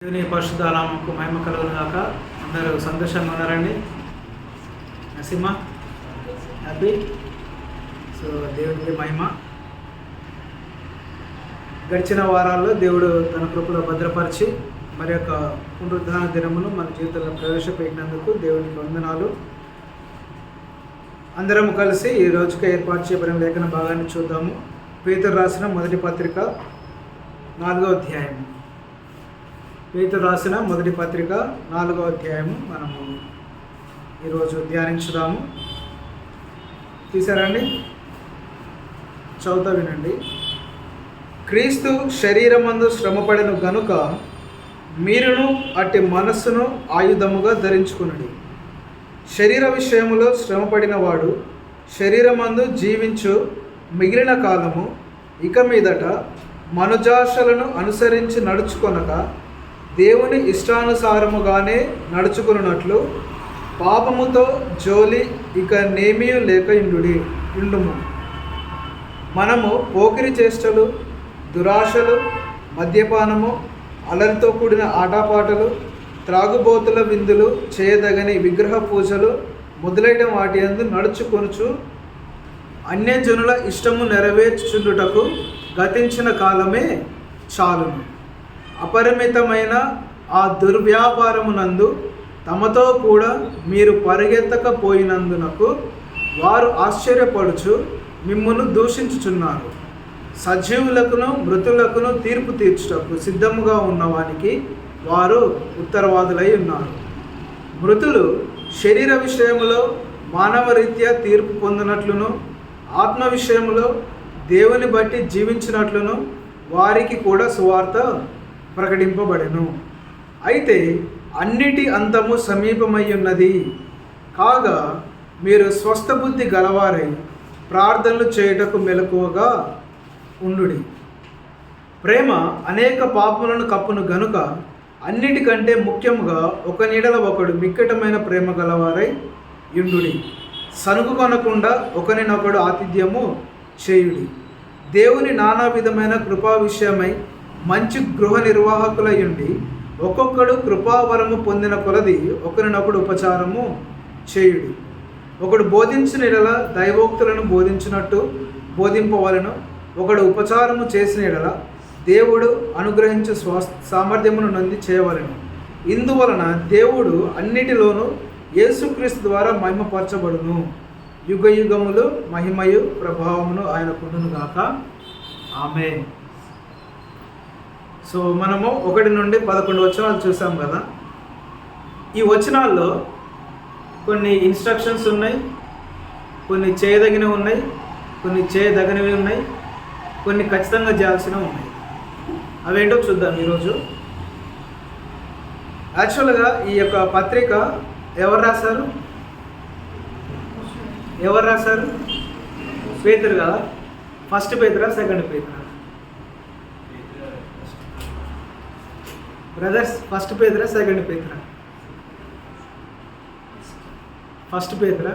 దేవుని పరిశుద్ధ నామముకు మహిమ కలుగును గాక. అందరూ సంతోషంగా ఉన్నారండి. నరసింహ హ్యాపీ. సో దేవునికి మహిమ. గడిచిన వారాల్లో దేవుడు తన కృపలో భద్రపరిచి మరి యొక్క పునరుద్ధాన దినమును మన జీవితంలో ప్రవేశపెట్టినందుకు దేవునికి వందనాలు. అందరం కలిసి ఈ రోజుకి ఏర్పాటు చేయబడిన లేఖన భాగాన్ని చూద్దాము. పేతురు రాసిన మొదటి పత్రిక 4వ అధ్యాయం. పేతురు రాసిన మొదటి పత్రిక 4వ అధ్యాయము మనము ఈరోజు ధ్యానించుదాము. తీసారండి, చదువుతా వినండి. క్రీస్తు శరీరమందు శ్రమపడిన గనుక మీరును అట్టి మనస్సును ఆయుధముగా ధరించుకునుడి. శరీర విషయములో శ్రమపడిన వాడు శరీరమందు జీవించు మిగిలిన కాలము ఇక మీదట మనుజాశలను అనుసరించి నడుచుకొనక దేవుని ఇష్టానుసారముగానే నడుచుకున్నట్లు పాపముతో జోలి ఇక నేమీ లేక ఇండుము. మనము పోకిరి చేష్టలు, దురాశలు, మద్యపానము, అలరితో కూడిన ఆటపాటలు, త్రాగుబోతుల విందులు, చేయదగని విగ్రహ పూజలు మొదలైన వాటి యందు నడుచుకొనుచు అన్యజనుల ఇష్టము నెరవేర్చుచుండుటకు గతించిన కాలమే చాలును. అపరిమితమైన ఆ దుర్వ్యాపారమునందు తమతో కూడా మీరు పరిగెత్తకపోయినందునకు వారు ఆశ్చర్యపడుచు మిమ్మును దూషించుచున్నారు. సజీవులకును మృతులకును తీర్పు తీర్చుటకు సిద్ధముగా ఉన్నవానికి వారు ఉత్తరవాదులై ఉన్నారు. మృతులు శరీర విషయములో మానవరీత్యా తీర్పు పొందినట్లును, ఆత్మ విషయములో దేవుని బట్టి జీవించినట్లును వారికి కూడా సువార్త ప్రకటింపబడెను. అయితే అన్నిటి అంతము సమీపమై ఉన్నది. కాగా మీరు స్వస్థ బుద్ధి గలవారై ప్రార్థనలు చేయుటకు మెలకువగా ఉండుడి. ప్రేమ అనేక పాపములను కప్పును గనుక అన్నిటికంటే ముఖ్యముగా ఒక నీడల ఒకడు మిక్కటమైన ప్రేమ గలవారై యుండుడి. సనుగు కొనకుండా ఒకరినొకడు ఆతిథ్యము చేయుడి. దేవుని నానా విధమైన కృపా విషయమై మంచి గృహ నిర్వాహకులయుండి ఒక్కొక్కడు కృపావరము పొందిన కొలది ఒకరినొకడు ఉపచారము చేయుడి. ఒకడు బోధించిన ఎడల దైవోక్తులను బోధించినట్టు బోధింపవలను. ఒకడు ఉపచారము చేసిన ఎడల దేవుడు అనుగ్రహించు సామర్థ్యమును నొంది చేయవలను. ఇందువలన దేవుడు అన్నిటిలోనూ యేసుక్రీస్తు ద్వారా మహిమపరచబడును. యుగ యుగములు మహిమయు ప్రభావమును ఆయన కుండును గాక. ఆమేన్. సో మనము 1 నుండి 11 వచనాలు చూసాం కదా. ఈ వచనాల్లో కొన్ని ఇన్స్ట్రక్షన్స్ ఉన్నాయి, కొన్ని చేయదగినవి ఉన్నాయి, కొన్ని చేయదగినవి ఉన్నాయి, కొన్ని ఖచ్చితంగా చేయాల్సినవి ఉన్నాయి. అవేంటో చూద్దాం ఈరోజు. యాక్చువల్గా ఈ యొక్క పత్రిక ఎవరు రాశారు? పేతురు కదా. ఫస్ట్ పేతురా, సెకండ్ పేతురా? బ్రదర్స్, ఫస్ట్ పేతురా, సెకండ్ పేతురా? ఫస్ట్ పేతురా,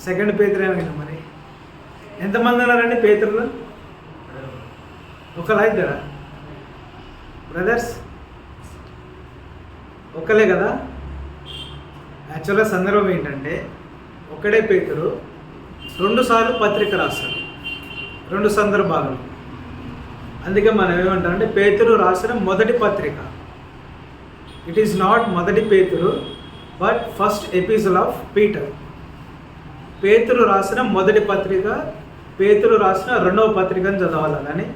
సెకండ్ పేతురా ఏమైనా? మరి ఎంతమంది ఉన్నారండి పేతురులు? ఒకలా ఇద్దరా బ్రదర్స్? ఒకలే కదా. యాక్చువల్గా సందర్భం ఏంటంటే ఒకడే పేతురు 2 సార్లు పత్రిక రాస్తాడు, 2 సందర్భాలు. అందుకే మనం ఏమంటామంటే పేతురు రాసిన మొదటి పత్రిక. ఇట్ ఈస్ నాట్ మొదటి పేతురు but first episode of Peter. పేతురు రాసిన మొదటి పత్రిక, పేతురు రాసిన 2వ పత్రికను చదవాలి. కానీ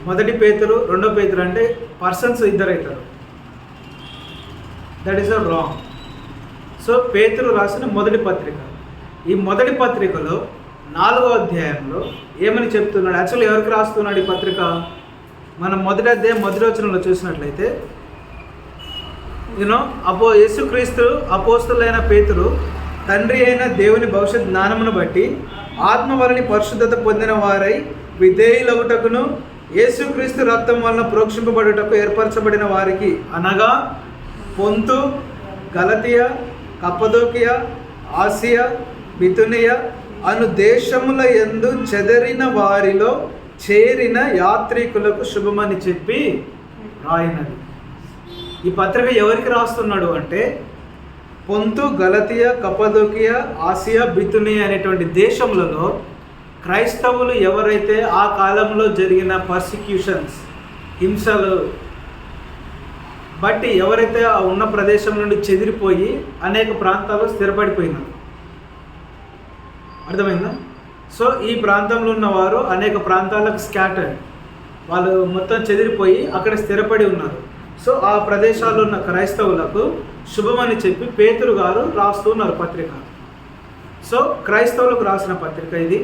మొదటి పేతురు 2వ పేతురు అంటే పర్సన్స్ ఇద్దరు అవుతారు. That is wrong. సో పేతురు రాసిన మొదటి పత్రిక, ఈ మొదటి పత్రికలో 4వ అధ్యాయంలో ఏమని చెప్తున్నాడు? యాక్చువల్లీ ఎవరికి రాస్తున్నాడు ఈ పత్రిక? మనం మొదటి అధ్యాయం మొదటి వచనంలో చూసినట్లయితే యేసుక్రీస్తు అపోస్తలులైన పేతురు తండ్రి అయిన దేవుని భవిష్యత్ జ్ఞానమును బట్టి ఆత్మ వలని పరిశుద్ధత పొందిన వారై విధేయులవుటకును యేసుక్రీస్తు రక్తం వలన ప్రోక్షింపబడుటకు ఏర్పరచబడిన వారికి, అనగా పొంతు, గలతియ, కప్పదోకియ, ఆసియా, బితునియ అను దేశముల యందు చెదరిన వారిలో చేరిన యాత్రికులకు శుభమని చెప్పి రాయినది. ఈ పత్రిక ఎవరికి రాస్తున్నాడు అంటే పొంతు, గలతియ, కపదోకియ, ఆసియా, బితునియా అనేటువంటి దేశములలో క్రైస్తవులు ఎవరైతే ఆ కాలంలో జరిగిన పర్సిక్యూషన్స్, హింసలు బట్టి ఎవరైతే ఆ ఉన్న ప్రదేశం నుండి చెదిరిపోయి అనేక ప్రాంతాల్లో స్థిరపడిపోయినారు. అర్థమైందా? సో ఈ ప్రాంతంలో ఉన్నవారు అనేక ప్రాంతాలకు స్కాటర్డ్, వాళ్ళు మొత్తం చెదిరిపోయి అక్కడ స్థిరపడి ఉన్నారు. సో ఆ ప్రదేశాల్లో ఉన్న క్రైస్తవులకు శుభమని చెప్పి పేతురు గారు రాస్తున్నారు పత్రిక. సో క్రైస్తవులకు రాసిన పత్రిక ఇది.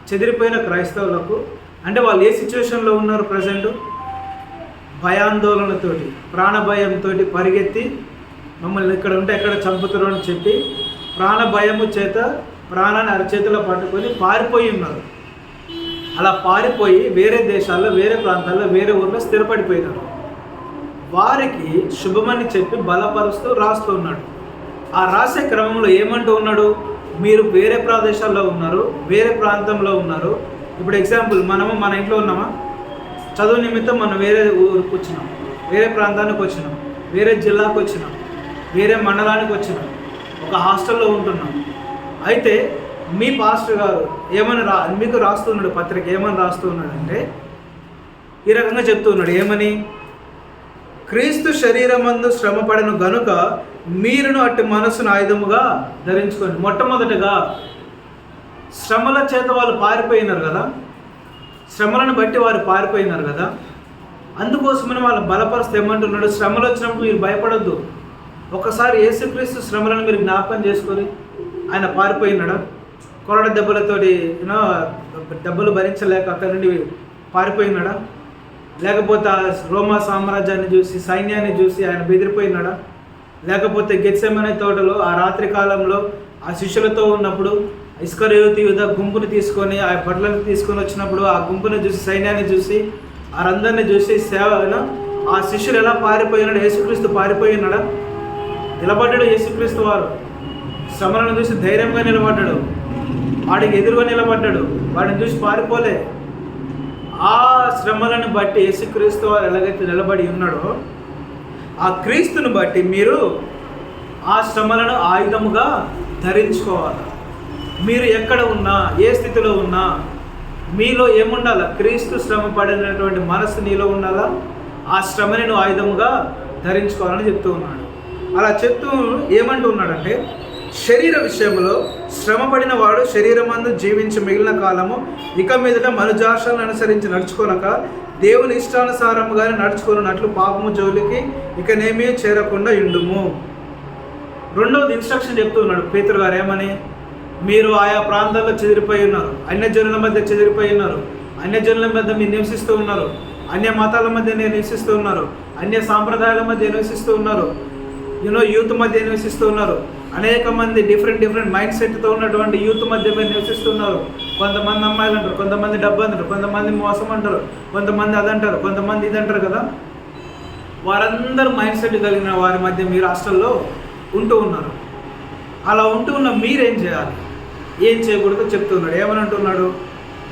చెదిరిపోయిన క్రైస్తవులకు, అంటే వాళ్ళు ఏ సిచ్యువేషన్లో ఉన్నారు ప్రజెంట్? భయాందోళనతోటి, ప్రాణభయంతో పరిగెత్తి మమ్మల్ని ఇక్కడ ఉంటే ఎక్కడ చంపుతారో అని చెప్పి ప్రాణభయము చేత ప్రాణాన్ని అరచేతిలో పట్టుకొని పారిపోయి ఉన్నారు. అలా పారిపోయి వేరే దేశాల్లో, వేరే ప్రాంతాల్లో, వేరే ఊర్లో స్థిరపడిపోయినారు. వారికి శుభమని చెప్పి బలపరుస్తూ రాస్తూ ఉన్నాడు. ఆ రాసే క్రమంలో ఏమంటూ ఉన్నాడు? మీరు వేరే ప్రదేశాల్లో ఉన్నారు, వేరే ప్రాంతంలో ఉన్నారు. ఇప్పుడు ఎగ్జాంపుల్, మనము మన ఇంట్లో ఉన్నామా? చదువు నిమిత్తం మనం వేరే ఊరికి వచ్చినాం, వేరే ప్రాంతానికి వచ్చినాం, వేరే జిల్లాకు వచ్చినాం, వేరే మండలానికి వచ్చినాం, ఒక హాస్టల్లో ఉంటున్నాం. అయితే మీ పాస్టర్ గారు ఏమని మీకు రాస్తున్నాడు పత్రిక, ఏమని రాస్తూ ఉన్నాడంటే ఈ రకంగా చెప్తూ ఉన్నాడు. ఏమని? క్రీస్తు శరీరమందు శ్రమపడను గనుక మీరును అట్టి మనసును ఆయుధముగా ధరించుకోండి. మొట్టమొదటిగా శ్రమల చేత వాళ్ళు పారిపోయినారు కదా, శ్రమలను బట్టి వారు పారిపోయినారు కదా, అందుకోసమని వాళ్ళు బలపరిస్తే ఏమంటున్నాడు? శ్రమలు వచ్చినప్పుడు మీరు భయపడొద్దు. ఒకసారి యేసుక్రీస్తు శ్రమలను మీరు జ్ఞాపకం చేసుకొని ఆయన పారిపోయినాడా? కొరడ దెబ్బలతోటి డబ్బులు భరించలేక అక్కడి నుండి పారిపోయినాడా? లేకపోతే ఆ రోమా సామ్రాజ్యాన్ని చూసి, సైన్యాన్ని చూసి ఆయన బెదిరిపోయినాడా? లేకపోతే గెత్సెమనే తోటలో ఆ రాత్రి కాలంలో ఆ శిష్యులతో ఉన్నప్పుడు ఇస్కరియోతు యూదా గుంపుని తీసుకొని ఆ బట్టలను తీసుకొని వచ్చినప్పుడు ఆ గుంపుని చూసి, సైన్యాన్ని చూసి, వారందరినీ చూసి సేవను ఆ శిష్యులు ఎలా పారిపోయినాడు? యేసుక్రీస్తు పారిపోయినాడా? నిలబడ్డాడు యేసుక్రీస్తు వారు. శ్రమలను చూసి ధైర్యంగా నిలబడ్డాడు, వాడికి ఎదురుగా నిలబడ్డాడు, వాడిని చూసి పారిపోలే. ఆ శ్రమలను బట్టి యేసుక్రీస్తు వారు ఎలాగైతే నిలబడి ఉన్నాడో, ఆ క్రీస్తుని బట్టి మీరు ఆ శ్రమలను ఆయుధముగా ధరించుకోవాలి. మీరు ఎక్కడ ఉన్నా, ఏ స్థితిలో ఉన్నా మీలో ఏముండాలా? క్రీస్తు శ్రమ పడినటువంటి మనసు నీలో ఉండాలా? ఆ శ్రమని నువ్వు ఆయుధముగా ధరించుకోవాలని చెప్తూ ఉన్నాడు. అలా చెప్తూ ఏమంటూ ఉన్నాడంటే, శరీర విషయంలో శ్రమపడిన వాడు శరీరమందు జీవించి మిగిలిన కాలము ఇక మీదట మనుజాషలను అనుసరించి నడుచుకోనక దేవుని ఇష్టానుసారముగానే నడుచుకున్నట్లు పాపము జోలికి ఇకనేమీ చేరకుండా ఉండుము. రెండవది ఇన్స్ట్రక్షన్ చెప్తూ ఉన్నాడు పేతురు గారు. ఏమని? మీరు ఆయా ప్రాంతాల్లో చెదిరిపోయి ఉన్నారు, అన్యజనుల మధ్య చెదిరిపోయి ఉన్నారు, అన్యజనుల మధ్య మీరు నివసిస్తూ ఉన్నారు, అన్య మతాల మధ్య నేను నివసిస్తూ ఉన్నారు, అన్య సాంప్రదాయాల మధ్య నివసిస్తూ ఉన్నారు, యూత్ మధ్య నివసిస్తూ ఉన్నారు. అనేక మంది డిఫరెంట్ మైండ్ సెట్తో ఉన్నటువంటి యూత్ మధ్య మీరు నివసిస్తున్నారు. కొంతమంది అమ్మాయిలు అంటారు, కొంతమంది డబ్బు అంటారు, కొంతమంది మోసం అంటారు, కొంతమంది అదంటారు, కొంతమంది ఇదంటారు కదా. వారందరూ మైండ్ సెట్ కలిగిన వారి మధ్య మీరు హాస్టల్లో ఉంటూ ఉన్నారు. అలా ఉంటూ ఉన్న మీరేం చేయాలి, ఏం చేయకూడదో చెప్తున్నాడు. ఏమని అంటున్నాడు?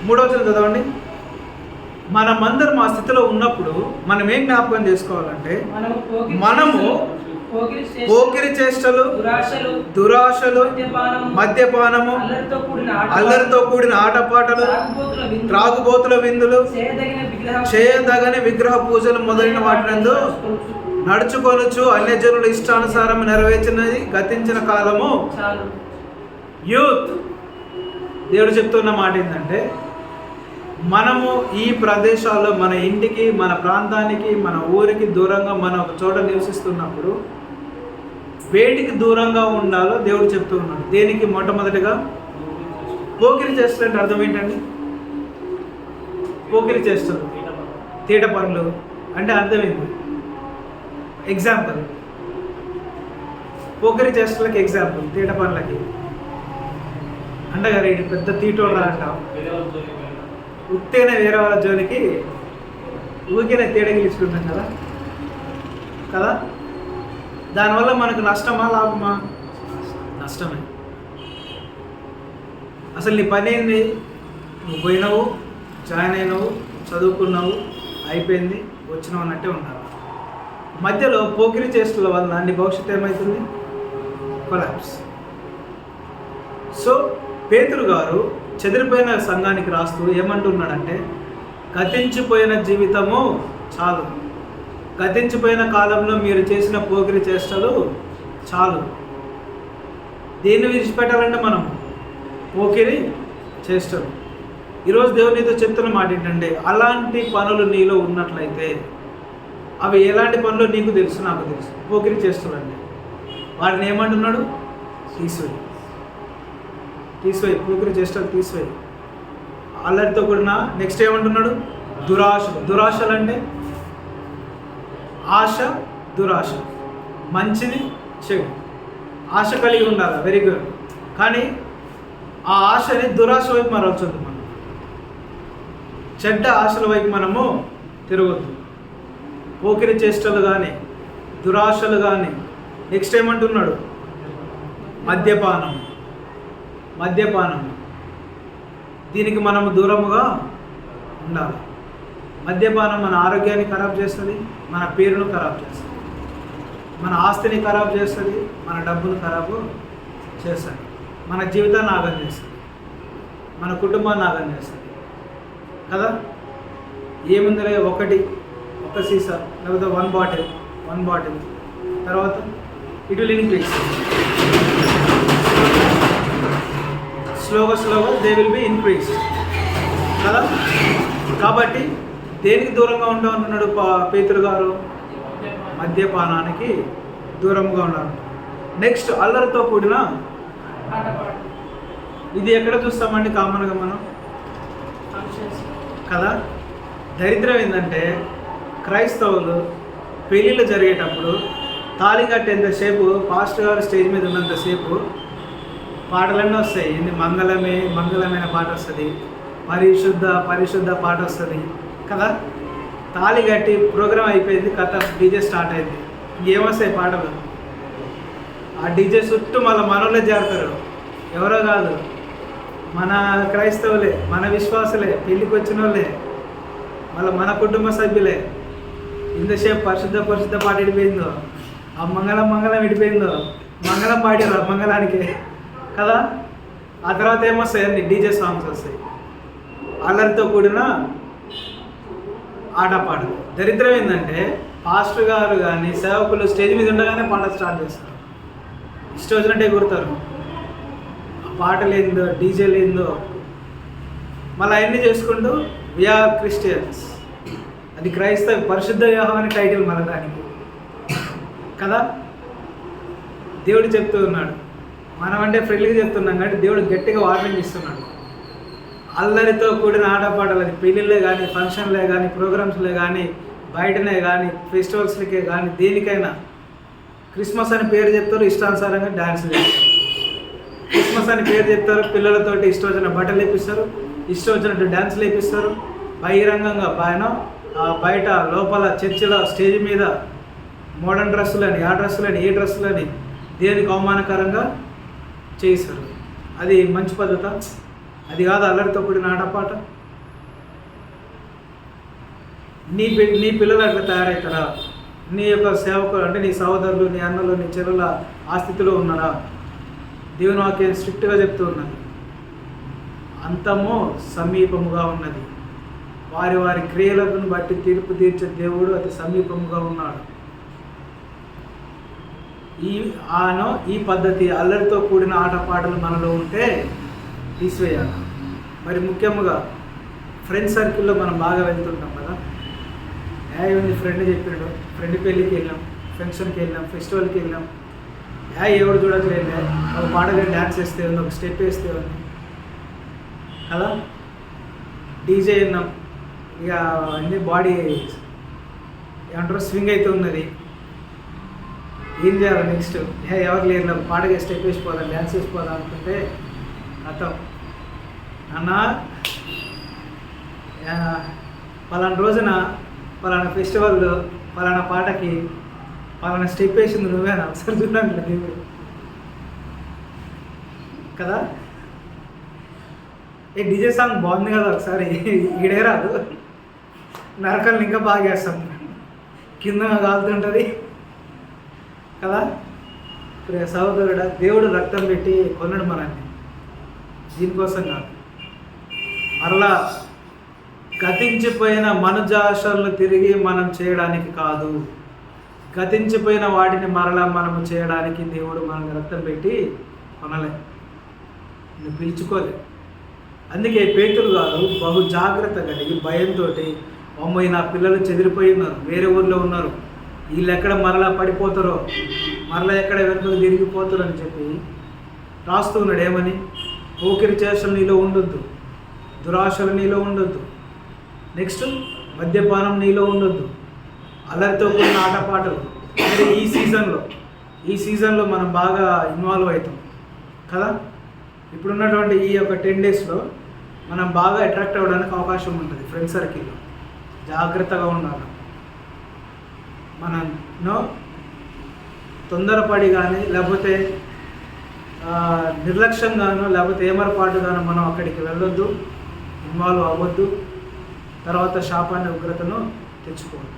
3వ వచనం చదవండి. మనమందరం ఆ స్థితిలో ఉన్నప్పుడు మనం ఏం జ్ఞాపకం చేసుకోవాలంటే, మనము పోకిరి చేష్టలు, దురాశలు, మద్యపానము, అల్లరితో కూడిన ఆటపాటలు, త్రాగుబోతుల విందులు, చేయదగని విగ్రహ పూజలు మొదలైన వాటినందు నడుచుకొనొచ్చు అన్యజనుల ఇష్టానుసారం నెరవేర్చినది గతించిన కాలము. యూత్ దేవుడు చెప్తున్న మాట ఏంటంటే, మనము ఈ ప్రదేశాల్లో మన ఇంటికి, మన ప్రాంతానికి, మన ఊరికి దూరంగా మనం ఒక చోట నివసిస్తున్నప్పుడు వేటికి దూరంగా ఉండాలో దేవుడు చెప్తూ ఉన్నాడు. దేనికి? మొట్టమొదటిగా పోకిరి చేష్టలు. అర్థం ఏంటండి? పోకిరి చేష్టలు, తీట పనులు అంటే అర్థమైంది. ఎగ్జాంపుల్, పోకిరి చేష్టలకి ఎగ్జాంపుల్ తీట పనులకి అంటే గారు ఇది పెద్ద తీటోడు అంటాం. ఉత్తేనే వేరే వాళ్ళ జోలికి ఊరికేనే తేడగిలించుకుంటాం కదా కదా. దానివల్ల మనకు నష్టమా లాభమా? నష్టమే. అసలు నీ పని ఏంది? నువ్వు పోయినావు, జాయిన్ అయినావు, చదువుకున్నావు, అయిపోయింది, వచ్చినావు అన్నట్టే ఉండాలి. మధ్యలో పోకిరి చేష్టల వలన నీ భవిష్యత్తు ఏమవుతుంది? కొలాప్స్. సో పేతురు గారు చెదిరిపోయిన సంఘానికి రాస్తూ ఏమంటున్నాడంటే, గతించిపోయిన జీవితము చాలు, గతించిపోయిన కాలంలో మీరు చేసిన పోకిరి చేష్టలు చాలు. దేన్ని విడిచిపెట్టాలంటే మనం పోకిరి చేష్టలు. ఈరోజు దేవుడు నీతో చెప్తున్న మాట ఏంటంటే, అలాంటి పనులు నీలో ఉన్నట్లయితే, అవి ఎలాంటి పనులు నీకు తెలుసు, నాకు తెలుసు. పోకిరి చేష్టలండి, వాటిని ఏమంటున్నాడు? తీసివేయి, తీసివేయి, పోకిరి చేష్టలు తీసివేయి. అల్లరితో కూడిన నెక్స్ట్ ఏమంటున్నాడు? దురాశలు. దురాశలు అంటే ఆశ, దురాశ, మంచిది చెడు. ఆశ కలిగి ఉండాలి, వెరీ గుడ్. కానీ ఆ ఆశని దురాశ వైపు మరల్చొద్దు. మనం చెడ్డ ఆశల వైపు మనము తిరగొద్దు. పోకిరి చేష్టలు కానీ, దురాశలు కానీ. నెక్స్ట్ ఏమంటున్నాడు? మద్యపానం. మద్యపానం, దీనికి మనము దూరముగా ఉండాలి. మద్యపానం మన ఆరోగ్యాన్ని ఖరాబ్ చేస్తుంది, మన పేరును ఖరాబ్ చేస్తుంది, మన ఆస్తిని ఖరాబ్ చేస్తుంది, మన డబ్బును ఖరాబు చేస్తుంది, మన జీవితాన్ని ఆగం చేస్తుంది, మన కుటుంబాన్ని ఆగం చేస్తుంది కదా. ఏముందిలే, ఒక సీసా లేకపోతే వన్ బాటిల్ తర్వాత ఇట్ విల్ ఇంక్రీజ్. స్లోగా దే విల్ బి ఇంక్రీజ్ కదా. కాబట్టి దేనికి దూరంగా ఉండాలన్నాడు పేతురు గారు? మద్యపానానికి దూరంగా ఉండాలి. నెక్స్ట్ అల్లరితో కూడిన. ఇది ఎక్కడ చూస్తామండి కామన్గా మనం కదా. దరిద్రం ఏంటంటే, క్రైస్తవులు పెళ్ళిళ్ళు జరిగేటప్పుడు తాళి కట్టేంతసేపు పాస్టర్ గారు స్టేజ్ మీద ఉన్నంతసేపు పాటలన్నీ వస్తాయి. మంగళమైన పాట వస్తుంది, పరిశుద్ధ పాట వస్తుంది కదా. తాళి కట్టి ప్రోగ్రామ్ అయిపోయింది, కథ డీజే స్టార్ట్ అయింది. ఇంకేమొస్తాయి పాటలు? ఆ డీజే చుట్టూ మళ్ళీ మనోళ్ళే చేరుతారు. ఎవరో కాదు, మన క్రైస్తవులే, మన విశ్వాసులే, పెళ్ళికి వచ్చిన వాళ్ళే, మళ్ళీ మన కుటుంబ సభ్యులే. ఇంతసేపు పరిశుద్ధ పాట విడిపోయిందో, ఆ మంగళం విడిపోయిందో, మంగళం పాడారు ఆ మంగళానికి కదా. ఆ తర్వాత ఏమొస్తాయి? అన్ని డీజే సాంగ్స్ వస్తాయి, అల్లరితో కూడిన ఆటపాటలు. దరిద్రం ఏంటంటే, పాస్టర్ గారు కానీ సేవకులు స్టేజ్ మీద ఉండగానే పాట స్టార్ట్ చేస్తారు, ఇష్టం వచ్చినట్టే కుడతారు. ఆ పాటలు ఏందో, డీజేలు ఏందో, మళ్ళీ అవన్నీ చేసుకుంటూ వీఆర్ క్రిస్టియన్స్, అది క్రైస్తవ పరిశుద్ధ వివాహం అనే టైటిల్ మన దానికి కదా. దేవుడు చెప్తూ ఉన్నాడు, మనం అంటే ఫ్రెండ్లీగా చెప్తున్నాం కానీ దేవుడు గట్టిగా వార్నింగ్ ఇస్తున్నాడు. అల్లరితో కూడిన ఆటపాటలు, అది పెళ్ళిళ్ళే కానీ, ఫంక్షన్లే కానీ, ప్రోగ్రామ్స్లే కానీ, బయటనే కానీ, ఫెస్టివల్స్లకే కానీ, దేనికైనా. క్రిస్మస్ అని పేరు చెప్తారు, ఇష్టానుసారంగా డ్యాన్స్ చేస్తారు. క్రిస్మస్ అని పేరు చెప్తారు, పిల్లలతోటి ఇష్టం వచ్చిన బట్టలు వేపిస్తారు, ఇష్టం వచ్చినట్టు డ్యాన్స్లు వేపిస్తారు. బహిరంగంగా బయట లోపల చర్చిలో స్టేజ్ మీద మోడర్న్ డ్రెస్సులని, ఆ డ్రెస్సులని, ఏ డ్రెస్సులని దేనికి అవమానకరంగా చేస్తారు. అది మంచి పద్ధత? అది కాదు అల్లరితో కూడిన ఆటపాట. నీ పిల్లలు అట్లా తయారవుతారా? నీ యొక్క సేవకులు అంటే నీ సహోదరులు, నీ అన్నలు, నీ చెల్లెల ఆ స్థితిలో ఉన్నారా? దేవుని వాక్యం స్ట్రిక్ట్గా చెప్తూ ఉన్నది, అంతము సమీపముగా ఉన్నది, వారి క్రియలను బట్టి తీర్పు తీర్చే దేవుడు అతి సమీపముగా ఉన్నాడు. ఈ పద్ధతి అల్లరితో కూడిన ఆటపాటలు మనలో ఉంటే తీసివేయాలి. మరి ముఖ్యంగా ఫ్రెండ్ సర్కిల్లో మనం బాగా వెళ్తుంటాం కదా. ఏముంది, ఫ్రెండ్ చెప్పినాడు, ఫ్రెండ్ పెళ్ళికి వెళ్ళాం, ఫంక్షన్కి వెళ్ళాం, ఫెస్టివల్కి వెళ్ళాం, ఎవడు చూడట్లేదు, ఒక పాటగా డ్యాన్స్ వేస్తే ఉంది, ఒక స్టెప్ వేస్తే ఉంది కదా. డీజే విన్నాం, ఇక అన్ని బాడీ ఏమంటారు స్వింగ్ అయితే ఉన్నది. ఏం చేయాలి నెక్స్ట్? ఎవరు లేరు, నాకు పాటగా స్టెప్ వేసిపోదాం, డ్యాన్స్ వేసిపోదాం అనుకుంటే అర్థం అన్న పలానా రోజున పలానా ఫెస్టివల్లో పలానా పాటకి పలానా స్టెప్ వేసింది నువ్వేనా, ఒకసారి చూడండి దేవుడు కదా. డీజే సాంగ్ బాగుంది కదా, ఒకసారి ఈడే రాదు, నరకల్ని ఇంకా బాగా వేస్తాం. కింద కాలుతుంటుంది కదా. ప్రియ సహోదరుడా, దేవుడు రక్తం పెట్టి కొనడు మనల్ని దీనికోసం కాదు. మరలా గతించిపోయిన మనుజాశలను తిరిగి మనం చేయడానికి కాదు. గతించిపోయిన వాటిని మరలా మనము చేయడానికి దేవుడు మనల్ని రక్తం పెట్టి కొనలే, నువ్వు పిలుచుకోలే. అందుకే పేతురు గారు బహు జాగ్రత్త కలిగి భయంతో, అమ్మాయి నా పిల్లలు చెదిరిపోయి ఉన్నారు, వేరే ఊర్లో ఉన్నారు, వీళ్ళు ఎక్కడ మరలా పడిపోతారో, మరలా ఎక్కడ వెనుకకు తిరిగిపోతారో అని చెప్పి రాస్తూ ఉన్నాడు. ఏమని? పోకిరి చేష్టలు నీలో ఉండొద్దు, దురాశలు నీలో ఉండొద్దు, నెక్స్ట్ మద్యపానం నీలో ఉండొద్దు, అల్లరితో కూడిన ఆటపాటలు. అంటే ఈ సీజన్లో మనం బాగా ఇన్వాల్వ్ అవుతాం కదా. ఇప్పుడున్నటువంటి ఈ యొక్క 10 డేస్లో మనం బాగా అట్రాక్ట్ అవ్వడానికి అవకాశం ఉంటుంది. ఫ్రెండ్ సర్కిల్లో జాగ్రత్తగా ఉండాలి. మనం తొందరపడి కానీ లేకపోతే నిర్లక్ష్యంగానో లేకపోతే ఏమరపాటుగానో మనం అక్కడికి వెళ్ళొద్దు, ఇన్వాల్వ్ అవ్వద్దు. తర్వాత శాపాన్ని ఉగ్రతను తెచ్చుకోవద్దు.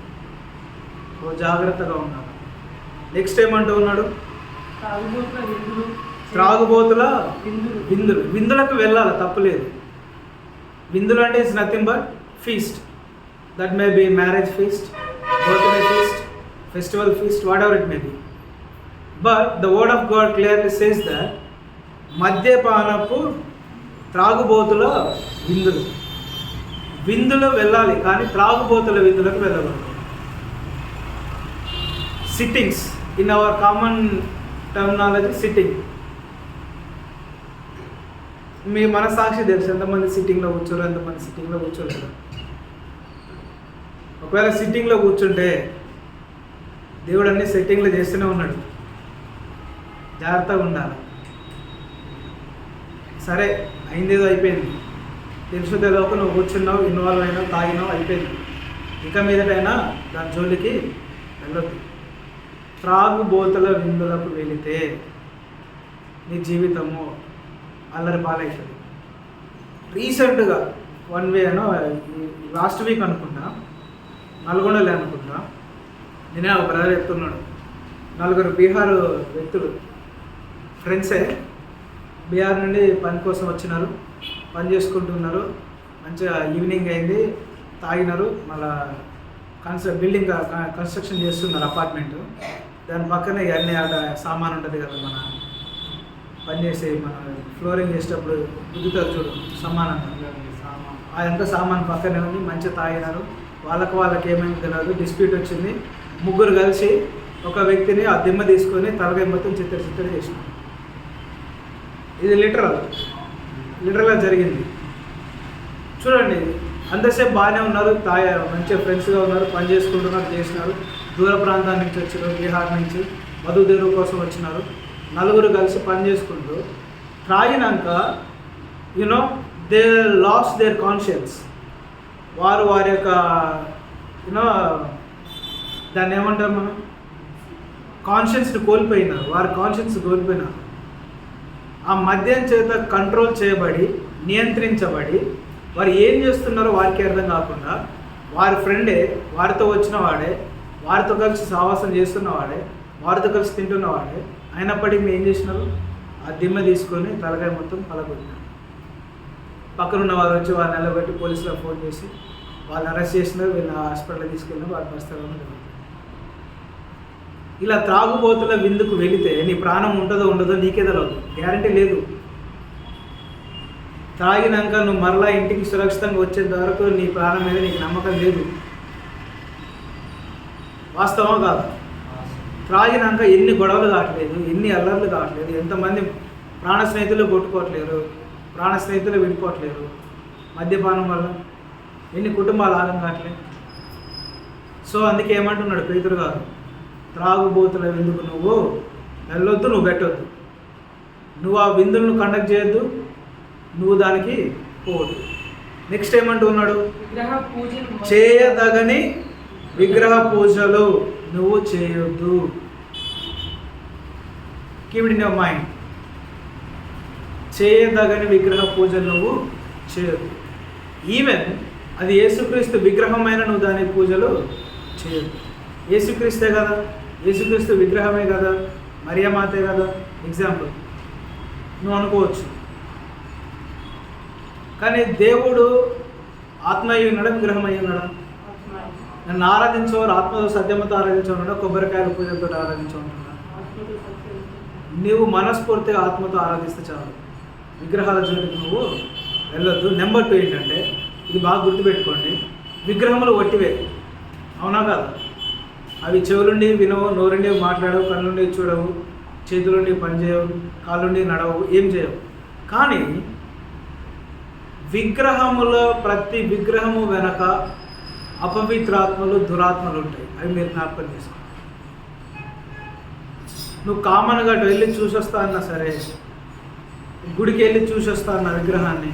జాగ్రత్తగా ఉండాలి. నెక్స్ట్ ఏమంటూ ఉన్నాడు? త్రాగుబోతుల విందులకు వెళ్ళాలి, తప్పులేదు. విందులు అంటే it's nothing but feast. That may be marriage feast, birthday feast, festival feast, whatever it may be. But the word of God clearly says that మద్యపానపు త్రాగుబోతుల విందులు వెళ్ళాలి, కానీ త్రాగుబోతుల విందులకు వెళ్ళకూడదు. Sittings, in our common terminology sitting. మీ మనసాక్షి తెలుసు ఎంతమంది సిట్టింగ్లో కూర్చోరు, ఎంతమంది సిట్టింగ్లో కూర్చోలేరు. ఒకవేళ సిట్టింగ్లో కూర్చుంటే దేవుడు అన్ని సెట్టింగ్లో చేస్తూనే ఉన్నాడు. జాగ్రత్తగా ఉండాలి. సరే, అయిందేదో అయిపోయింది, తెలుసు తెలియక నువ్వు కూర్చున్నావు, ఇన్వాల్వ్ అయినావు, తాగినావు, అయిపోయింది. ఇక మీదటైనా దాని జోలికి వెళ్ళొద్దు. త్రాగుబోతుల విందులకు వెళితే నీ జీవితము అల్లరి పాలవుతుంది. రీసెంట్గా 1 వే లాస్ట్ వీక్ అనుకుంటా, నల్గొండలే అనుకుంటా, నేనే ఒక బ్రదర్ చెప్తున్నాడు. 4 బీహార్ వ్యక్తులు, ఫ్రెండ్సే, బీహార్ నుండి పని కోసం వచ్చినారు, పని చేసుకుంటున్నారు. మంచిగా ఈవినింగ్ అయింది, తాగినారు. మళ్ళా బిల్డింగ్ కన్స్ట్రక్షన్ చేస్తున్నారు, అపార్ట్మెంట్. దాని పక్కనే అన్ని ఆడ సామాన్ ఉంటుంది కదా, మన పనిచేసే మన ఫ్లోరింగ్ చేసేటప్పుడు గుద్దుతారు చూడు, సమానంగా అదంతా సామాన్ పక్కనే ఉంది. మంచిగా తాగినారు. వాళ్ళకి ఏమైంది తెలియదు, డిస్ప్యూట్ వచ్చింది. 3 కలిసి ఒక వ్యక్తిని ఆ దిమ్మ తీసుకొని తలకాయ మొత్తం చిత్తడి చేసినారు. ఇది లిటరల్గా జరిగింది. చూడండి, అంతసేపు బాగానే ఉన్నారు, మంచిగా ఫ్రెండ్స్గా ఉన్నారు, పని చేసుకుంటున్నారు, చేసినారు. దూర ప్రాంతాల నుంచి వచ్చారు, బీహార్ నుంచి మధుదేవు కోసం వచ్చినారు. 4 కలిసి పని చేసుకుంటూ త్రాగినాక దే లాస్ దేర్ కాన్షియన్స్. వారి యొక్క దాన్ని ఏమంటారు మనం, కాన్షియన్స్ని కోల్పోయినారు. వారి కాన్షియన్స్ కోల్పోయినారు. ఆ మద్యం చేత కంట్రోల్ చేయబడి, నియంత్రించబడి, వారు ఏం చేస్తున్నారో వారికి అర్థం కాకుండా, వారి ఫ్రెండే, వారితో వచ్చిన వాడే, వారితో కలిసి సహవాసం చేస్తున్నవాడే, వారితో కలిసి తింటున్నవాడే, అయినప్పటికీ ఏం చేసినారు? ఆ దిమ్మ తీసుకొని తలకాయ మొత్తం పలగొట్టినారు. పక్కనున్న వారు వచ్చి వారిని నిలబెట్టి పోలీసులకు ఫోన్ చేసి వాళ్ళని అరెస్ట్ చేసినారు. వీళ్ళని హాస్పిటల్కి తీసుకెళ్ళిన వారి పరిస్థితుల్లో జరుగుతుంది. ఇలా త్రాగుబోతుల విందుకు వెళితే నీ ప్రాణం ఉంటుందో ఉండదో నీకే తెలియదు, గ్యారంటీ లేదు. త్రాగినాక నువ్వు మరలా ఇంటికి సురక్షితంగా వచ్చేంత వరకు నీ ప్రాణం మీద నీకు నమ్మకం లేదు. వాస్తవం కాదు? త్రాగినాక ఎన్ని గొడవలు కావట్లేదు, ఎన్ని అల్లర్లు కావట్లేదు, ఎంతమంది ప్రాణ స్నేహితులు కొట్టుకోవట్లేరు, ప్రాణ స్నేహితులు విడిపోవట్లేరు మద్యపానం వల్ల, ఎన్ని కుటుంబాలు ఆగం కావట్లేదు. సో అందుకే ఏమంటున్నాడు పేతురు గారు, త్రాగుబోతుల విందుకు నువ్వు వెళ్ళొద్దు, నువ్వు పెట్టొద్దు, నువ్వు ఆ విందులను కండక్ట్ చేయొద్దు, నువ్వు దానికి పోవద్దు. నెక్స్ట్ ఏమంటూ ఉన్నాడు? చేయదగని విగ్రహ పూజలు నువ్వు చేయొద్దు. Keep it in your mind. చేయదగని విగ్రహ పూజలు నువ్వు చేయొద్దు. ఈవెన్ అది యేసుక్రీస్తు విగ్రహమైన నువ్వు దాని పూజలు చేయొద్దు. యేసుక్రీస్తే కదా, యేసుక్రీస్తు విగ్రహమే కదా, మరియమాతే కదా ఎగ్జాంపుల్ నువ్వు అనుకోవచ్చు. కానీ దేవుడు ఆత్మ అయి ఉన్నాడా, విగ్రహం అయి ఉన్నాడా? నన్ను ఆరాధించేవారు ఆత్మతో సత్యమతో ఆరాధించమన్నాడా, కొబ్బరికాయల పూజలతో ఆరాధించమన్నాడా? నువ్వు మనస్ఫూర్తిగా ఆత్మతో ఆరాధిస్తే చాలు, విగ్రహాల జోలికి నువ్వు వెళ్ళొద్దు. నెంబర్ 2 ఏంటంటే, ఇది బాగా గుర్తుపెట్టుకోండి, విగ్రహములు వట్టివే, అవునా కాదు? అవి చెవులుండి వినవు, నోరుండి మాట్లాడవు, కళ్ళుండి చూడవు, చేతులుండి పనిచేయవు, కాళ్ళుండి నడవవు, ఏం చేయవు. కానీ విగ్రహములో ప్రతి విగ్రహము వెనక అపవిత్రాత్మలు, దురాత్మలు ఉంటాయి. అవి మీరు జ్ఞాపకం చేసుకోండి. నువ్వు కామన్గా వెళ్ళి చూసొస్తా అన్నా సరే, గుడికి వెళ్ళి చూసొస్తా అన్న విగ్రహాన్ని,